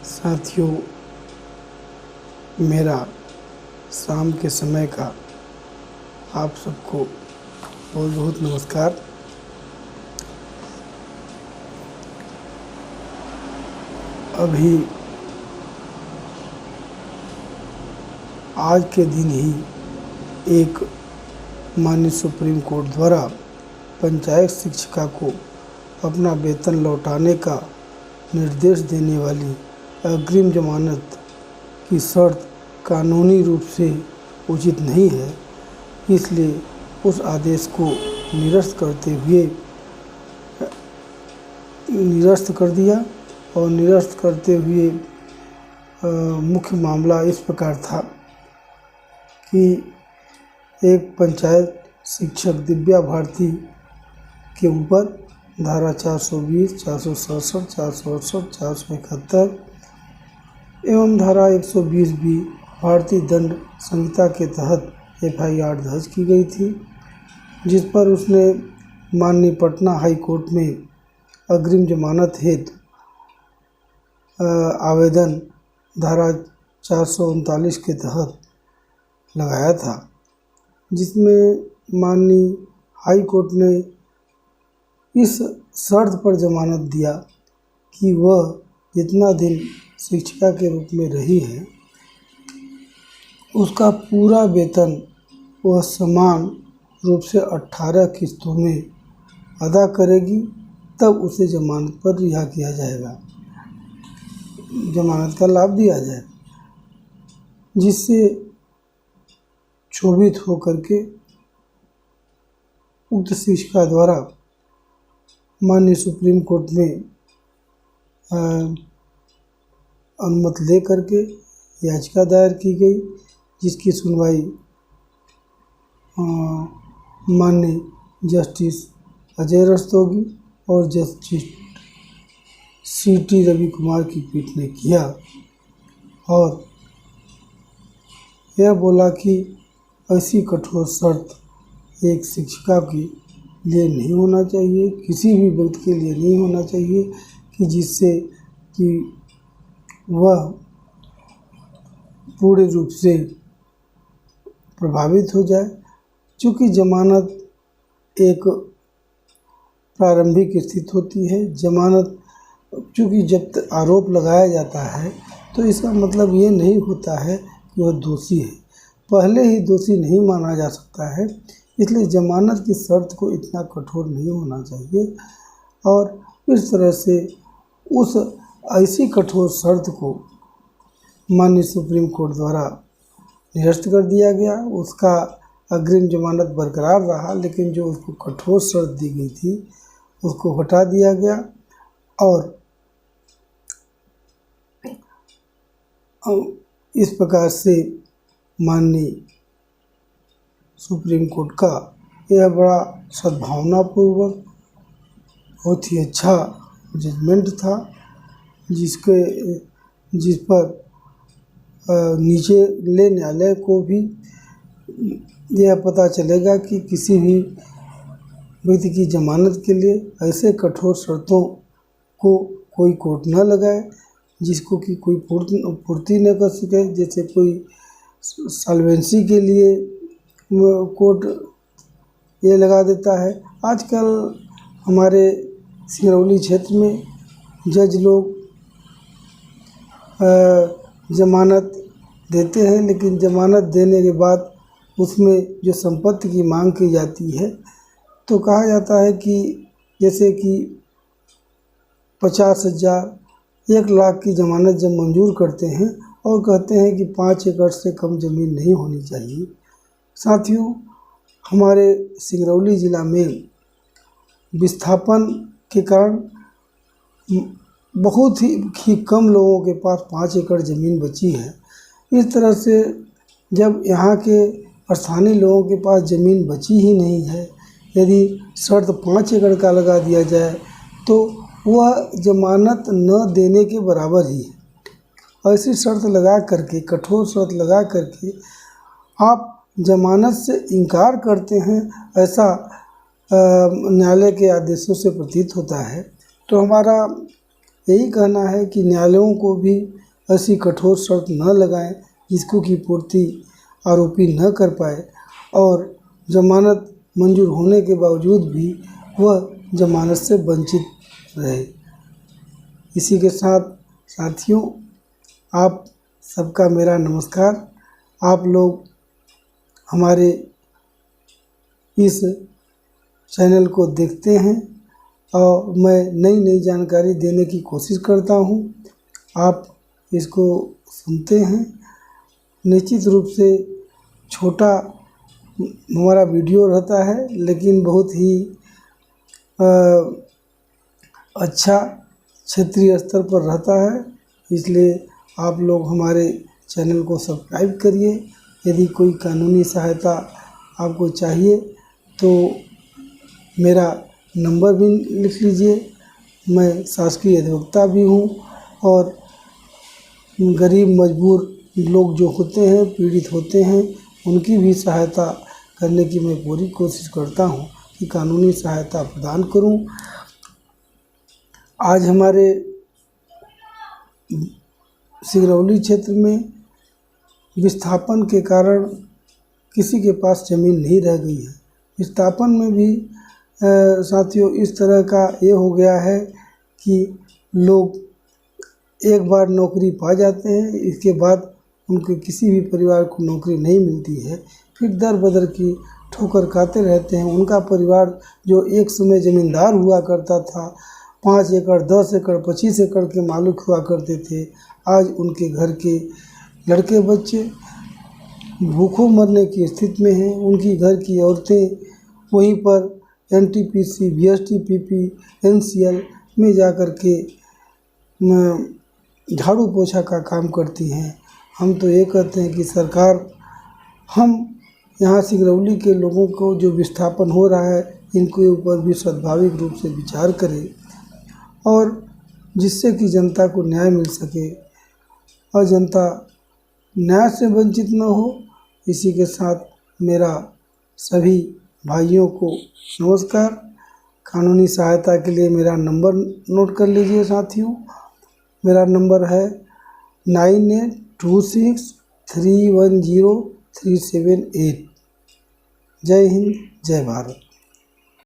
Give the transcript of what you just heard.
साथियों, मेरा शाम के समय का आप सबको बहुत बहुत नमस्कार। अभी आज के दिन ही एक माननीय सुप्रीम कोर्ट द्वारा पंचायत शिक्षिका को अपना वेतन लौटाने का निर्देश देने वाली अग्रिम जमानत की शर्त कानूनी रूप से उचित नहीं है, इसलिए उस आदेश को निरस्त कर दिया। और निरस्त करते हुए मुख्य मामला इस प्रकार था कि एक पंचायत शिक्षक दिव्या भारती के ऊपर धारा 420, 467, 468, 471 एवं धारा 120 भी भारतीय दंड संहिता के तहत FIR दर्ज की गई थी, जिस पर उसने माननीय पटना हाई कोर्ट में अग्रिम जमानत हेतु आवेदन धारा 439 के तहत लगाया था, जिसमें माननीय हाई कोर्ट ने इस शर्त पर जमानत दिया कि वह जितना दिन शिक्षिका के रूप में रही है उसका पूरा वेतन वह समान रूप से 18 किस्तों में अदा करेगी, तब उसे जमानत पर रिहा किया जाएगा, जमानत का लाभ दिया जाएगा। जिससे क्षोभित होकर के उक्त शिक्षिका द्वारा माननीय सुप्रीम कोर्ट में अनुमति ले करके याचिका दायर की गई, जिसकी सुनवाई माननीय जस्टिस अजय रस्तोगी और जस्टिस CT रवि कुमार की पीठ ने किया और यह बोला कि ऐसी कठोर शर्त एक शिक्षिका के लिए नहीं होना चाहिए, किसी भी व्यक्ति के लिए नहीं होना चाहिए कि जिससे कि वह पूर्ण रूप से प्रभावित हो जाए। चूँकि जमानत एक प्रारंभिक स्थिति होती है, जमानत चूँकि जब आरोप लगाया जाता है तो इसका मतलब ये नहीं होता है कि वह दोषी है, पहले ही दोषी नहीं माना जा सकता है, इसलिए जमानत की शर्त को इतना कठोर नहीं होना चाहिए। और इस तरह से उस ऐसी कठोर शर्त को माननीय सुप्रीम कोर्ट द्वारा निरस्त कर दिया गया। उसका अग्रिम जमानत बरकरार रहा, लेकिन जो उसको कठोर शर्त दी गई थी उसको हटा दिया गया और इस प्रकार से माननीय सुप्रीम कोर्ट का यह बड़ा सद्भावनापूर्वक बहुत ही अच्छा जजमेंट था, जिस पर निचले न्यायालय को भी यह पता चलेगा कि किसी भी व्यक्ति की जमानत के लिए ऐसे कठोर शर्तों को कोई कोर्ट न लगाए जिसको कि कोई पूर्ति न कर सके। जैसे कोई सॉल्वेंसी के लिए कोर्ट ये लगा देता है। आजकल हमारे सिंगरौली क्षेत्र में जज लोग जमानत देते हैं, लेकिन जमानत देने के बाद उसमें जो संपत्ति की मांग की जाती है तो कहा जाता है कि जैसे कि 50,000, 1 लाख की ज़मानत जब मंजूर करते हैं और कहते हैं कि 5 एकड़ से कम ज़मीन नहीं होनी चाहिए। साथियों, हमारे सिंगरौली ज़िला में विस्थापन के कारण बहुत ही कम लोगों के पास 5 एकड़ ज़मीन बची है। इस तरह से जब यहाँ के स्थानीय लोगों के पास ज़मीन बची ही नहीं है, यदि शर्त 5 एकड़ का लगा दिया जाए तो वह जमानत न देने के बराबर ही है। ऐसी शर्त लगा करके, कठोर शर्त लगा करके आप जमानत से इनकार करते हैं, ऐसा न्यायालय के आदेशों से प्रतीत होता है। तो हमारा यही कहना है कि न्यायालयों को भी ऐसी कठोर शर्त न लगाएं जिसको की पूर्ति आरोपी न कर पाए और जमानत मंजूर होने के बावजूद भी वह जमानत से वंचित रहे। इसी के साथ साथियों, आप सबका मेरा नमस्कार। आप लोग हमारे इस चैनल को देखते हैं और मैं नई नई जानकारी देने की कोशिश करता हूं। आप इसको सुनते हैं। निश्चित रूप से छोटा हमारा वीडियो रहता है, लेकिन बहुत ही अच्छा क्षेत्रीय स्तर पर रहता है। इसलिए आप लोग हमारे चैनल को सब्सक्राइब करिए। यदि कोई कानूनी सहायता आपको चाहिए तो मेरा नंबर भी लिख लीजिए। मैं शासकीय अधिवक्ता भी हूँ और गरीब मजबूर लोग जो होते हैं, पीड़ित होते हैं, उनकी भी सहायता करने की मैं पूरी कोशिश करता हूँ कि कानूनी सहायता प्रदान करूँ। आज हमारे सिंगरौली क्षेत्र में विस्थापन के कारण किसी के पास ज़मीन नहीं रह गई है। विस्थापन में भी साथियों इस तरह का ये हो गया है कि लोग एक बार नौकरी पा जाते हैं, इसके बाद उनके किसी भी परिवार को नौकरी नहीं मिलती है, फिर दर बदर की ठोकर खाते रहते हैं। उनका परिवार जो एक समय ज़मींदार हुआ करता था, 5 एकड़ 10 एकड़ 25 एकड़ के मालिक हुआ करते थे, आज उनके घर के लड़के बच्चे भूखों मरने की स्थिति में हैं। उनकी घर की औरतें वहीं पर NTPC, BSTPP, NCL में जाकर के झाड़ू पोछा का काम करती हैं। हम तो ये कहते हैं कि सरकार हम यहाँ सिंगरौली के लोगों को जो विस्थापन हो रहा है, इनके ऊपर भी स्वाभाविक रूप से विचार करे और जिससे कि जनता को न्याय मिल सके और जनता न्याय से वंचित न हो। इसी के साथ मेरा सभी भाइयों को नमस्कार। कानूनी सहायता के लिए मेरा नंबर नोट कर लीजिए साथियों। मेरा नंबर है 9826310378। जय हिंद, जय भारत।